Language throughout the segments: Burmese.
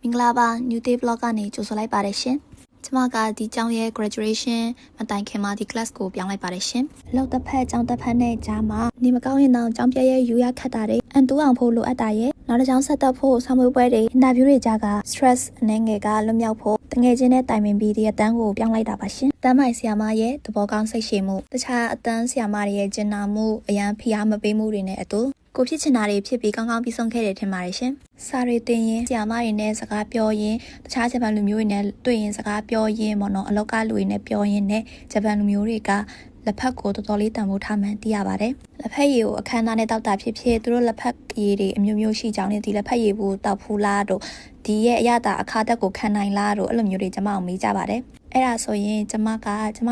မင်္ဂလာပါ New Day Blog ကနေကြိုဆိုလိုက်ပါတယ်ရှင်။ကျွန်မကဒီကျောင်းရဲ့ graduation မတိုင်ခင်မှာဒီ class ကိုပြောင်းလိုက်ပါတယ်ရှင်။လောက်တစ်ဖက်ကျောင်းတစ်ဖက်နဲ့ကြားမှာနေမကောင်းရင်တော့ကျောင်းပြရဲ့ယူရခတ်တာတွေအန်တူအောင်ဖို့လိုအပ်တာရဲ့နောက်တစ်ကျောင်းဆက်တက်ဖို့ဆောင်းမွေးပွဲတွေ interview တွေကြားက stress အနေငယ်ကလွတ်မြောက်ဖို့တငယ်ချင်းနဲ့တိုင်ပင်ပြီးဒီအတန်းကိုပြောင်းလိုက်တာပါရှင်။တန်းမိုင်ဆရာမရဲ့သဘောကောင်းစိတ်ရှည်မှုတခြားအတန်းဆရာမတွေရဲ့ကျင်နာမှုအရန်ဖိအားမပေးမှုတွေနဲ့အတူကိုဖြစ်ချင်တာတွေဖြစ်ပြီးကောင်းကောင်းပြီးဆုံးခဲ့တယ်ထင်ပါတယ်ရှင်။စာရီတင်ရင်ဆရာမတွေနဲ့စကားပြောရင်တခြားဂျပန်လူမျိုးတွေနဲ့တွေ့ရင်စကားပြောရင်ပေါ့နော်အလောက်ကလူတွေနဲ့ပြောရင်နဲ့ဂျပန်လူမျိုးတွေကလက်ဖက်ကိုတော်တော်လေးတန်ဖိုးထားမှန်းသိရပါတယ်။လက်ဖက်ရည်ကိုအခမ်းအနားနဲ့တောက်တာဖြစ်ဖြစ်သူတို့လက်ဖက်ရည်တွေအမျိုးမျိုးရှိကြောင်းနဲ့ဒီလက်ဖက်ရည်ဘူးတောက်ဖူးလားတို့ဒီရဲ့အရသာအခါတက်ကိုခံနိုင်လားတို့အဲ့လိုမျိုးတွေကျွန်မအောင်မေးကြပါတယ်။အဲ့ဒါဆိုရင်ကျမ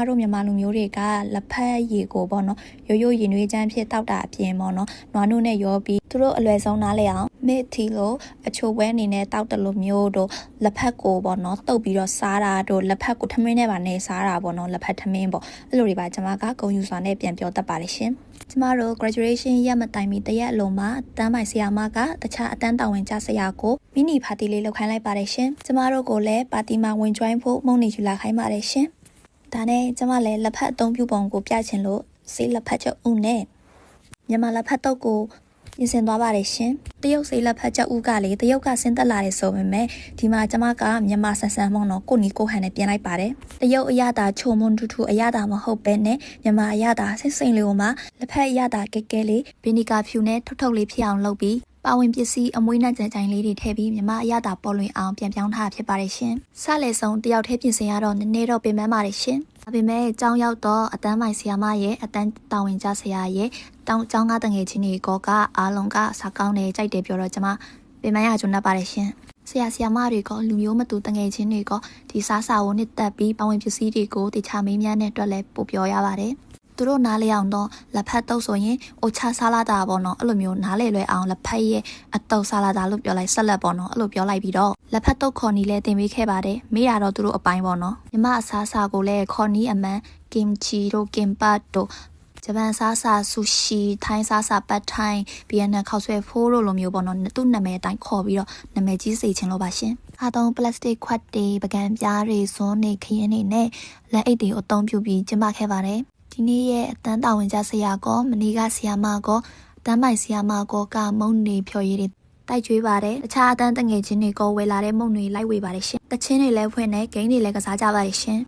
တို့မြန်မာလူမျိုးတွေကလက်ဖက်ရည်ကိုပေါ့နော်ရိုးရိုးရင်နွေးချမ်းဖြစ်တောက်တာအပြင်ပေါ့နော်နွားနို့နဲ့ရောပြီးသူတို့အလွယ်ဆုံးနားလဲအောင်မစ်ထီလို့အချိုပွဲအနေနဲ့တောက်တယ်လို့မျိုးတို့လက်ဖက်ကိုပေါ့နော်တုပ်ပြီးတော့စားတာတို့လက်ဖက်ကိုထမင်းနဲ့ပါနေစားတာပေါ့နော်လက်ဖက်ထမင်းပေါ့အဲ့လိုတွေပါကျမကဂုဏ်ယူစွာနဲ့ပြန်ပြောတတ်ပါတယ်ရှင်ကျမတို့ graduation ရက်မတိုင်မီတရက်အလုံးမှာတန်းမိုင်ဆရာမကတခြားအတန်းတာဝန်ကျဆရာကိုမီနီပါတီလေးလုပ်ခိုင်းလိုက်ပါတယ်ရှင်ကျမတို့ကိုလည်းပါတီမှာဝင် join ဖို့မုန်းနေယူလာခိုင်းပါတယ်ရှင်ဒါနဲ့ကျမလည်းလက်ဖက်အသုံးပြုပုံကိုပြချင်လို့စေးလက်ဖက်ချက်ဦးနဲ့မြန်မာလက်ဖက်တုပ်ကိုပြင်ဆင်သွားပါတယ်ရှင်တရုတ်စေးလက်ဖက်ချက်ဦးကလေတရုတ်ကဆင်းသက်လာတယ်ဆိုပေမဲ့ဒီမှာကျမကမြန်မာဆန်ဆန်မုံတော့ကိုနီကိုဟန်နဲ့ပြင်လိုက်ပါတယ်တရုတ်အရသာချုံမွန်ထူထူအရသာမဟုတ်ပဲနဲ့မြန်မာအရသာစိတ်စိမ်လေးကိုမှလက်ဖက်အရသာကဲကဲလေးဗီနီဂါဖြူနဲ့ထုတ်ထုတ်လေးဖြစ်အောင်လုပ်ပြီးပါဝင်ပစ္စည်းအမွှေးနဲ့ကြံကြိုင်လေးတွေထည့်ပြီးမြမအရသာပေါ်လွင်အောင်ပြန်ပြောင်းထားဖြစ်ပါတယ်ရှင်။စလေဆုံးတယောက်တည်းပြင်ဆင်ရတော့နည်းနည်းတော့ပြင်ပန်းပါတယ်ရှင်။ဒါပေမဲ့ကျောင်းရောက်တော့အတန်းမိုင်ဆရာမရဲ့အတန်းတာဝန်ကျဆရာရဲ့ကျောင်းကတငယ်ချင်းတွေကအားလုံးကစားကောင်းတယ်ကြိုက်တယ်ပြောတော့ကျွန်မပြင်ပန်းရကြုံတတ်ပါတယ်ရှင်။ဆရာမတွေကလူမျိုးမတူတငယ်ချင်းတွေကဒီစားစာကိုနှစ်သက်ပြီးပါဝင်ပစ္စည်းတွေကိုတခြားမေးမြန်းတဲ့အတွက်လည်းပို့ပြောရပါတယ်။သူတို့နားလေအောင်တော့လက်ဖက်တုပ်ဆိုရင်အိုချဆာလာတာပေါ့နော်အဲ့လိုမျိုးနားလေလွယ်အောင်လက်ဖက်ရဲ့အတုပ်ဆာလာတာလို့ပြောလိုက်ဆက်လက်ပေါ့နော်အဲ့လိုပြောလိုက်ပြီးတော့လက်ဖက်တုပ်ခေါ်နီလဲတင်ပေးခဲ့ပါတယ်မေးရတော့သူတို့အပိုင်းပေါ့နော်မြမအစားစာကိုလည်းခေါ်နီအမှန်ကင်ချီတို့ကင်ပတ်တို့ဂျပန်စားစာဆူရှီထိုင်းစားစာပတ်ထိုင်းဗီယက်နမ်ခောက်ဆွဲဖိုးတို့လိုမျိုးပေါ့နော်သူ့နာမည်အတိုင်းခေါ်ပြီးတော့နာမည်ကြီးစေချင်လို့ပါရှင်အားသုံးပလတ်စတစ်ခွက်တွေပကံပြားတွေဇွန်းတွေခရင်တွေနဲ့လက်အိတ်တွေအသုံးပြုပြီးကျင်းပခဲ့ပါတယ်ဒီနေ့ရဲ့အတန်းတာဝန်ကျဆရာကောမနေ့ကဆရာမကောတန်းမိုင်ဆရာမကောကမုံနေဖြော်ရည်တွေတိုက်ကျွေးပါတယ်တခြားအတန်းတငယ်ချင်းတွေကဝယ်လာတဲ့မုံတွေလိုက်ဝေပါတယ်ရှင်တချင်းတွေလည်းဖွင့်နေဂိမ်းတွေလည်းကစားကြပါတယ်ရှင်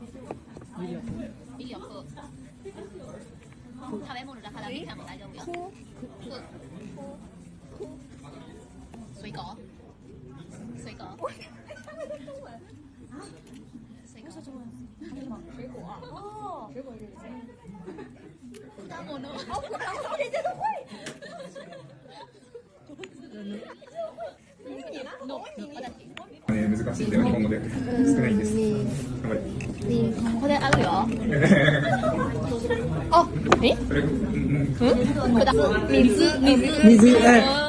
難しいんで日本語で少ないんです。これあるよ。あ、え？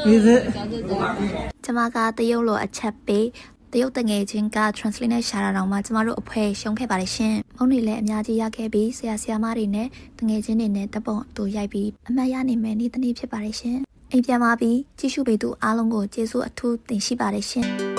水。ကျမကတရုတ်လိုအချက်ပေးတရုတ်တငယ်ချင်းက translate နဲ့ရှာတာတော့မှကျမတို့အဖွဲရှုံးခဲ့ပါတယ်ရှင်။မုံတွေလည်းအများကြီးရခဲ့ပြီးဆရာမတွေနဲ့တငယ်ချင်းတွေနဲ့တပုံအတူရိုက်ပြီးအမှတ်ရနိုင်မယ်နေ့တစ်နေ့ဖြစ်ပါတယ်ရှင်။အိမ်ပြန်มาပြီးကြည့်ရှုပေးသူအားလုံးကိုကျေးဇူးအထူးတင်ရှိပါတယ်ရှင်။